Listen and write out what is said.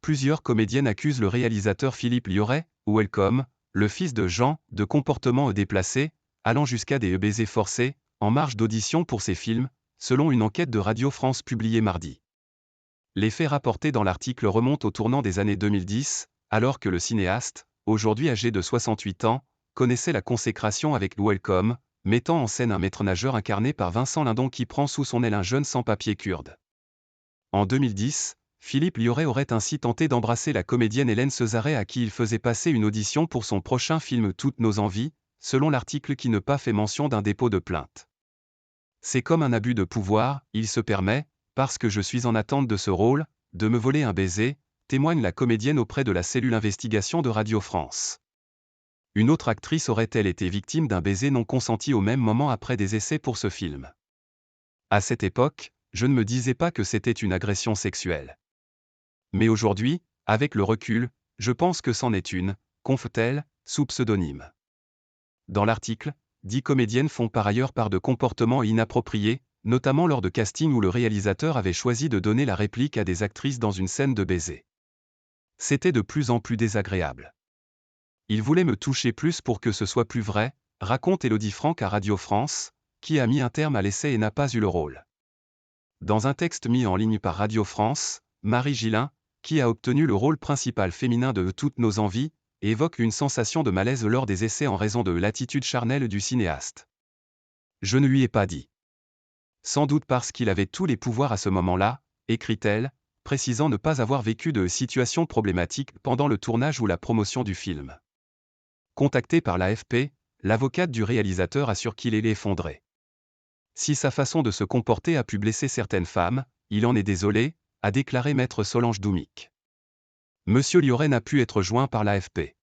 plusieurs comédiennes accusent le réalisateur Philippe Liorey, ou Welcome, le fils de Jean, de comportements déplacés, allant jusqu'à des baisers forcés, en marge d'audition pour ses films, selon une enquête de Radio France publiée mardi. Les faits rapportés dans l'article remontent au tournant des années 2010, alors que le cinéaste, aujourd'hui âgé de 68 ans, connaissait la consécration avec Welcome, mettant en scène un maître-nageur incarné par Vincent Lindon qui prend sous son aile un jeune sans-papier kurde. En 2010, Philippe Liorey aurait ainsi tenté d'embrasser la comédienne Hélène Cesaret à qui il faisait passer une audition pour son prochain film Toutes nos envies, selon l'article qui ne pas fait mention d'un dépôt de plainte. C'est comme un abus de pouvoir, il se permet, parce que je suis en attente de ce rôle, de me voler un baiser, témoigne la comédienne auprès de la cellule investigation de Radio France. Une autre actrice aurait-elle été victime d'un baiser non consenti au même moment après des essais pour ce film? À cette époque, je ne me disais pas que c'était une agression sexuelle. Mais aujourd'hui, avec le recul, je pense que c'en est une, confe-t-elle, sous pseudonyme. Dans l'article, 10 comédiennes font par ailleurs part de comportements inappropriés, notamment lors de castings où le réalisateur avait choisi de donner la réplique à des actrices dans une scène de baiser. C'était de plus en plus désagréable. Il voulait me toucher plus pour que ce soit plus vrai, raconte Élodie Franck à Radio France, qui a mis un terme à l'essai et n'a pas eu le rôle. Dans un texte mis en ligne par Radio France, Marie Gillin, qui a obtenu le rôle principal féminin de Toutes nos envies, évoque une sensation de malaise lors des essais en raison de l'attitude charnelle du cinéaste. Je ne lui ai pas dit. Sans doute parce qu'il avait tous les pouvoirs à ce moment-là, écrit-elle, précisant ne pas avoir vécu de situation problématique pendant le tournage ou la promotion du film. Contactée par l'AFP, l'avocate du réalisateur assure qu'il est effondré. Si sa façon de se comporter a pu blesser certaines femmes, il en est désolé, a déclaré maître Solange Doumic. Monsieur Liorey n'a pu être joint par l'AFP.